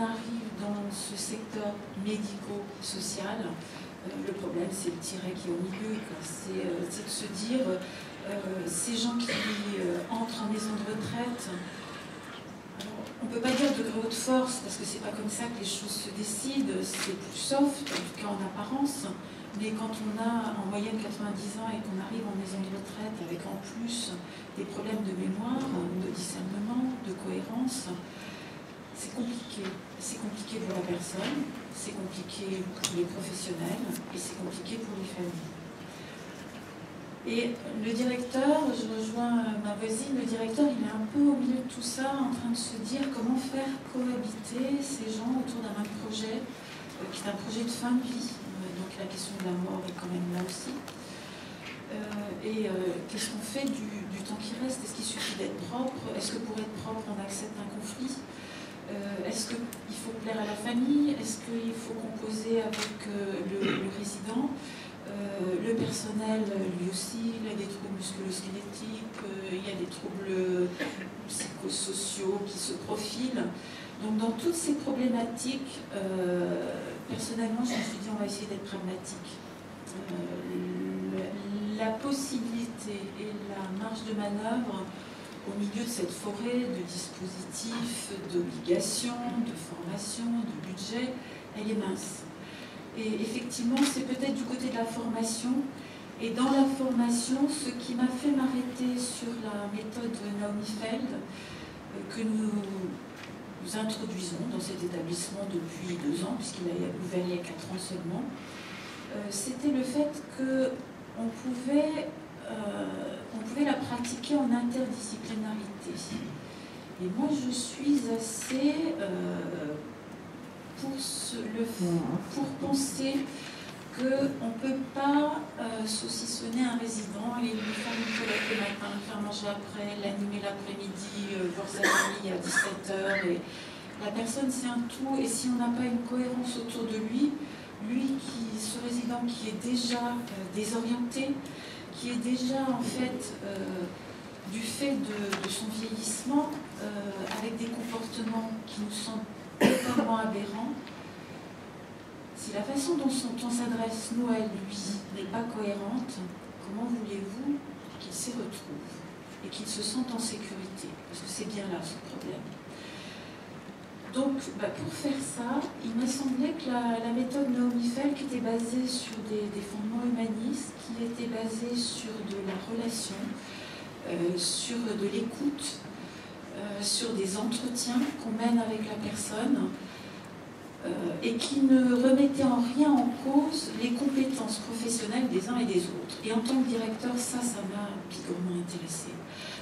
arrive dans ce secteur médico-social, le problème c'est le tiret qui est au milieu, c'est de se dire ces gens qui entrent en maison de retraite, alors, on ne peut pas dire de gré haute force parce que c'est pas comme ça que les choses se décident, c'est plus soft, en tout cas en apparence, mais quand on a en moyenne 90 ans et qu'on arrive en maison de retraite avec en plus des problèmes de mémoire, de discernement, de cohérence, c'est compliqué. C'est compliqué pour la personne, c'est compliqué pour les professionnels et c'est compliqué pour les familles. Et le directeur, je rejoins ma voisine, le directeur il est un peu au milieu de tout ça, en train de se dire comment faire cohabiter ces gens autour d'un même projet, qui est un projet de fin de vie. Donc la question de la mort est quand même là aussi. Qu'est-ce qu'on fait du temps qui reste? Est-ce qu'il suffit d'être propre? Est-ce que pour être propre on accepte un conflit? Est-ce qu'il faut plaire à la famille? Est-ce qu'il faut composer avec le résident? Le personnel, lui aussi, il a des troubles musculo-squelettiques, il y a des troubles psychosociaux qui se profilent. Donc dans toutes ces problématiques, personnellement, je me suis dit on va essayer d'être pragmatique. La possibilité et la marge de manœuvre au milieu de cette forêt de dispositifs, d'obligations, de formation, de budget, elle est mince. Et effectivement, c'est peut-être du côté de la formation. Et dans la formation, ce qui m'a fait m'arrêter sur la méthode Naomi Feld, que nous introduisons dans cet établissement depuis 2 ans, puisqu'il a ouvert il y a 4 ans seulement, c'était le fait qu'on pouvait la pratiquer en interdisciplinarité. Et moi, je suis assez pour penser qu'on ne peut pas saucissonner un résident, aller lui faire une toilette le matin, le faire manger après, l'animer l'après-midi, voir sa famille à 17h. Et la personne, c'est un tout, et si on n'a pas une cohérence autour de lui, ce résident qui est déjà désorienté, qui est déjà en fait, du fait de son vieillissement, avec des comportements qui nous semblent totalement aberrant, si la façon dont on s'adresse, nous, à lui, n'est pas cohérente, comment voulez-vous qu'il s'y retrouve et qu'il se sente en sécurité? Parce que c'est bien là son problème. Donc, pour faire ça, il m'a semblé que la méthode Naomi Feld, qui était basée sur des fondements humanistes, qui était basée sur de la relation, sur de l'écoute, sur des entretiens qu'on mène avec la personne et qui ne remettait en rien en cause les compétences professionnelles des uns et des autres. Et en tant que directeur, ça m'a bigrement intéressée.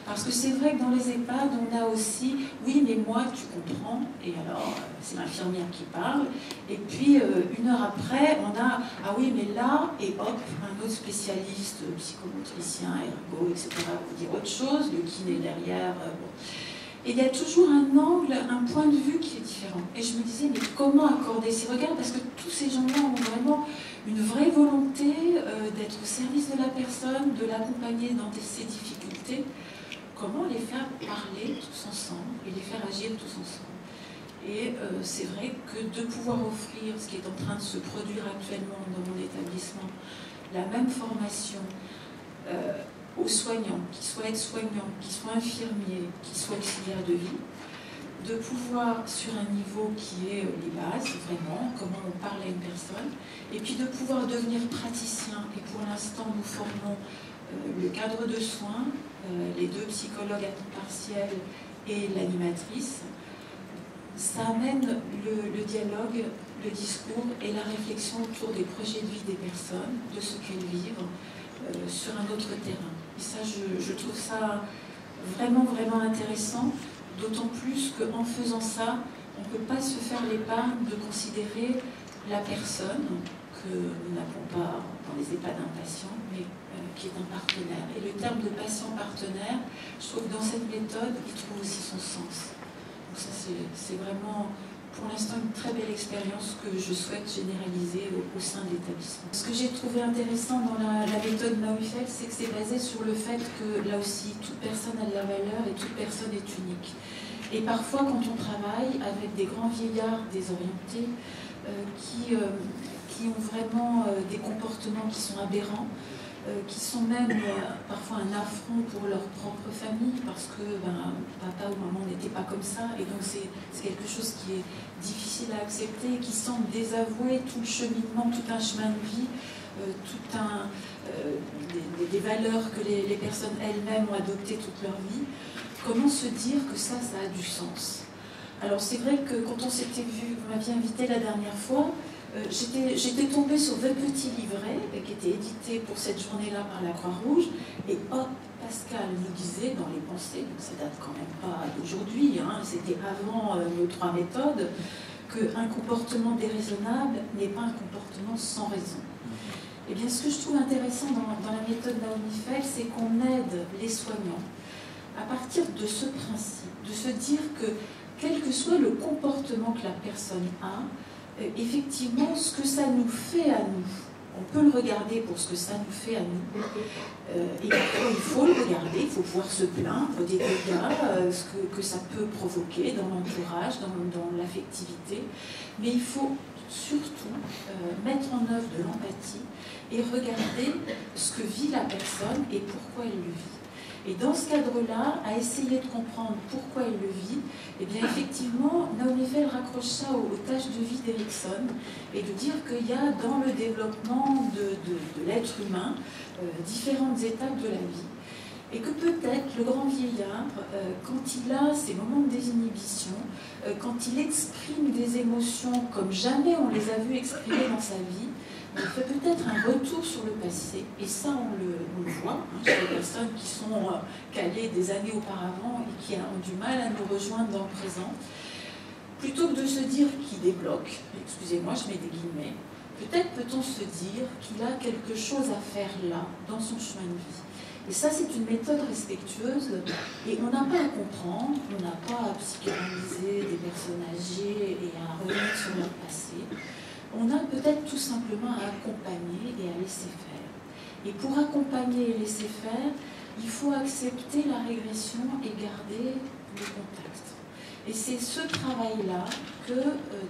Parce que c'est vrai que dans les EHPAD, on a aussi « oui, mais moi, tu comprends », et alors c'est l'infirmière qui parle, et puis 1 heure après, on a « ah oui, mais là », et hop, un autre spécialiste, psychomotricien, ergo, etc., vous dire autre chose, le kiné derrière, bon. Et il y a toujours un angle, un point de vue qui est différent. Et je me disais, mais comment accorder ces regards? Parce que tous ces gens-là ont vraiment une vraie volonté d'être au service de la personne, de l'accompagner dans ses difficultés. Comment les faire parler tous ensemble et les faire agir tous ensemble? Et c'est vrai que de pouvoir offrir ce qui est en train de se produire actuellement dans mon établissement, la même formation, aux soignants, qu'ils soient aides-soignants, qu'ils soient infirmiers, qu'ils soient auxiliaires de vie, de pouvoir, sur un niveau qui est les bases, vraiment, comment on parle à une personne, et puis de pouvoir devenir praticien. Et pour l'instant, nous formons le cadre de soins, les 2 psychologues à temps partiel et l'animatrice. Ça amène le dialogue, le discours et la réflexion autour des projets de vie des personnes, de ce qu'elles vivent, sur un autre terrain. Et ça, je trouve ça vraiment, vraiment intéressant, d'autant plus qu'en faisant ça, on ne peut pas se faire l'épargne de considérer la personne, que nous n'appelons pas dans les EHPAD un patient, mais qui est un partenaire. Et le terme de patient-partenaire, je trouve que dans cette méthode, il trouve aussi son sens. Donc ça, c'est vraiment, pour l'instant, une très belle expérience que je souhaite généraliser au sein de l'établissement. Ce que j'ai trouvé intéressant dans la méthode Naomi Feld, c'est que c'est basé sur le fait que, là aussi, toute personne a de la valeur et toute personne est unique. Et parfois, quand on travaille avec des grands vieillards désorientés qui ont vraiment des comportements qui sont aberrants, qui sont même parfois un affront pour leur propre famille parce que papa ou maman n'était pas comme ça, et donc c'est quelque chose qui est difficile à accepter et qui semble désavouer tout le cheminement, tout un chemin de vie, des valeurs que les personnes elles-mêmes ont adoptées toute leur vie. Comment se dire que ça a du sens? Alors c'est vrai que quand on s'était vu, vous m'aviez invité la dernière fois, j'étais tombée sur 2 petits livrets qui étaient édités pour cette journée-là par la Croix-Rouge, et hop, Pascal nous disait dans les pensées, donc ça date quand même pas d'aujourd'hui, hein, c'était avant nos 3 méthodes, qu'un comportement déraisonnable n'est pas un comportement sans raison. Et bien ce que je trouve intéressant dans la méthode Naomi Feil, c'est qu'on aide les soignants à partir de ce principe, de se dire que quel que soit le comportement que la personne a, effectivement, ce que ça nous fait à nous, on peut le regarder pour ce que ça nous fait à nous, et après, il faut le regarder, il faut pouvoir se plaindre des dégâts, ce que ça peut provoquer dans l'entourage, dans l'affectivité, mais il faut surtout mettre en œuvre de l'empathie et regarder ce que vit la personne et pourquoi elle le vit. Et dans ce cadre-là, à essayer de comprendre pourquoi elle le vit, eh bien effectivement, Naomi Feil raccroche ça aux tâches de vie d'Erikson et de dire qu'il y a dans le développement de l'être humain différentes étapes de la vie. Et que peut-être le grand vieillard, quand il a ces moments de désinhibition, quand il exprime des émotions comme jamais on les a vues exprimer dans sa vie, il fait peut-être un retour sur le passé, et ça on le voit, hein, chez les personnes qui sont calées des années auparavant et qui ont du mal à nous rejoindre dans le présent. Plutôt que de se dire qu'il débloque, excusez-moi, je mets des guillemets, peut-être peut-on se dire qu'il a quelque chose à faire là, dans son chemin de vie. Et ça, c'est une méthode respectueuse, et on n'a pas à comprendre, on n'a pas à psychanalyser des personnes âgées et à revenir sur leur passé. On a peut-être tout simplement à accompagner et à laisser faire. Et pour accompagner et laisser faire, il faut accepter la régression et garder le contact. Et c'est ce travail-là que,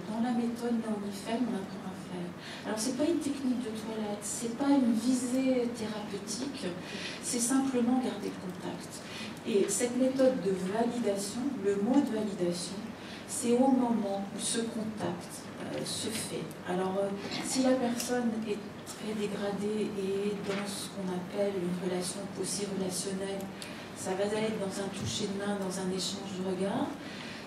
dans la méthode Naomi Feil, on apprend à faire. Alors, ce n'est pas une technique de toilette, ce n'est pas une visée thérapeutique, c'est simplement garder le contact. Et cette méthode de validation, le mot de validation, c'est au moment où ce contact se fait. Alors, si la personne est très dégradée et dans ce qu'on appelle une relation possé-relationnelle, ça va être dans un toucher de main, dans un échange de regard.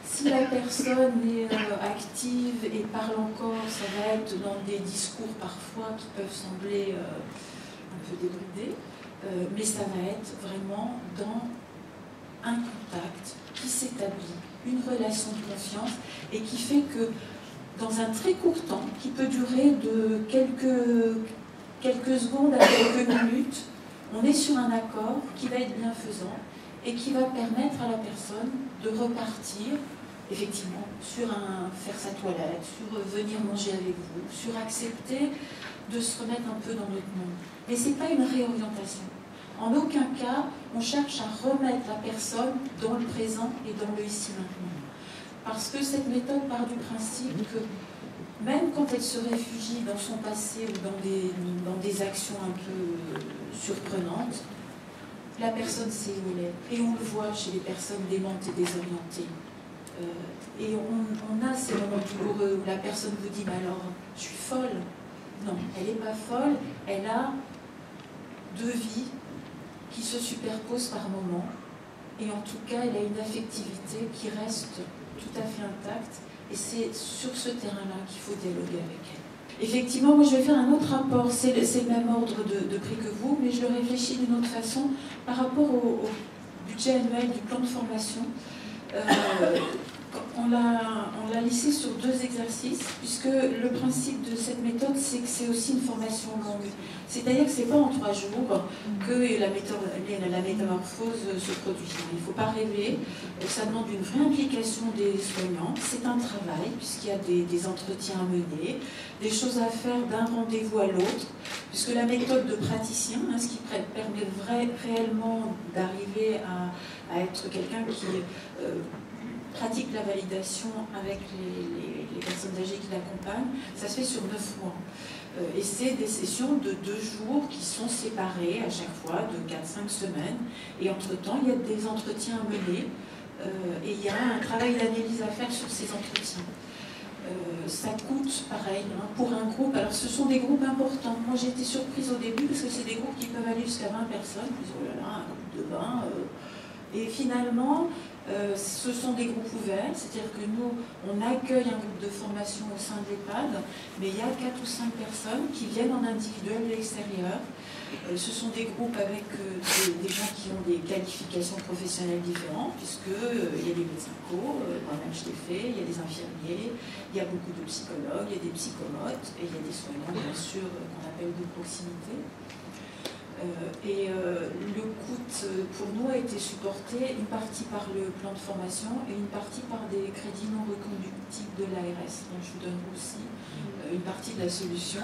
Si la personne est active et parle encore, ça va être dans des discours parfois qui peuvent sembler un peu débridés, mais ça va être vraiment dans un contact qui s'établit, une relation de confiance, et qui fait que dans un très court temps, qui peut durer de quelques secondes à quelques minutes, on est sur un accord qui va être bienfaisant et qui va permettre à la personne de repartir, effectivement, sur faire sa toilette, sur venir manger avec vous, sur accepter de se remettre un peu dans notre monde. Mais ce n'est pas une réorientation. En aucun cas, on cherche à remettre la personne dans le présent et dans le ici-maintenant. Parce que cette méthode part du principe que même quand elle se réfugie dans son passé ou dans des actions un peu surprenantes, la personne sait où elle est. Et on le voit chez les personnes démentes et désorientées. Et on a ces moments douloureux où la personne vous dit « Mais alors, je suis folle ». Non, elle n'est pas folle, elle a 2 vies qui se superposent par moments. Et en tout cas, elle a une affectivité qui reste tout à fait intacte. Et c'est sur ce terrain-là qu'il faut dialoguer avec elle. Effectivement, moi je vais faire un autre rapport, c'est le même ordre de prix que vous, mais je le réfléchis d'une autre façon par rapport au budget annuel du plan de formation. On l'a lissé sur 2 exercices, puisque le principe de cette méthode, c'est que c'est aussi une formation longue. C'est-à-dire que ce n'est pas en 3 jours que la métamorphose se produit. Il ne faut pas rêver, ça demande une vraie implication des soignants. C'est un travail, puisqu'il y a des entretiens à mener, des choses à faire d'un rendez-vous à l'autre, puisque la méthode de praticien, ce qui permet réellement d'arriver à être quelqu'un qui pratique la validation avec les personnes âgées qui l'accompagnent. Ça se fait sur 9 mois. Et c'est des sessions de 2 jours qui sont séparées à chaque fois de 4-5 semaines. Et entre-temps, il y a des entretiens à mener et il y a un travail d'analyse à faire sur ces entretiens. Ça coûte pareil pour un groupe. Alors ce sont des groupes importants. Moi j'ai été surprise au début parce que c'est des groupes qui peuvent aller jusqu'à 20 personnes. Je dis, oh là là, un groupe de 20. Et finalement, ce sont des groupes ouverts, c'est-à-dire que nous, on accueille un groupe de formation au sein de l'EHPAD, mais il y a 4 ou 5 personnes qui viennent en individuel de l'extérieur. Ce sont des groupes avec des gens qui ont des qualifications professionnelles différentes, puisqu'il y a des médecins co, moi-même je l'ai fait, il y a des infirmiers, il y a beaucoup de psychologues, il y a des psychomotes, et il y a des soignants, bien sûr, qu'on appelle de proximité. Le coût pour nous a été supporté une partie par le plan de formation et une partie par des crédits non reconductibles de l'ARS. Donc je vous donne aussi une partie de la solution.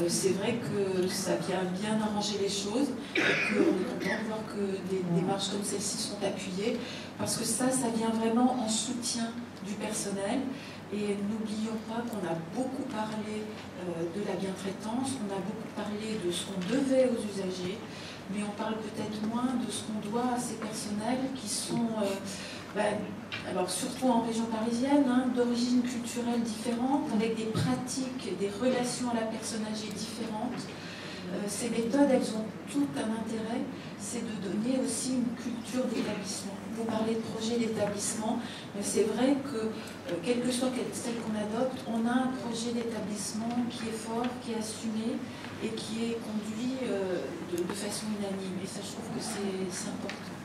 C'est vrai que ça vient bien arranger les choses et qu'on est content de voir que des démarches comme celle-ci sont appuyées parce que ça vient vraiment en soutien du personnel. Et n'oublions pas qu'on a beaucoup parlé de la bientraitance, on a beaucoup parlé de ce qu'on devait aux usagers, mais on parle peut-être moins de ce qu'on doit à ces personnels qui sont, alors surtout en région parisienne, d'origine culturelle différente, avec des pratiques, des relations à la personne âgée différentes. Ces méthodes, elles ont tout un intérêt, c'est de donner aussi une culture d'établissement. Vous parlez de projet d'établissement, mais c'est vrai que, quelle que soit celle qu'on adopte, on a un projet d'établissement qui est fort, qui est assumé et qui est conduit de façon unanime. Et ça, je trouve que c'est important.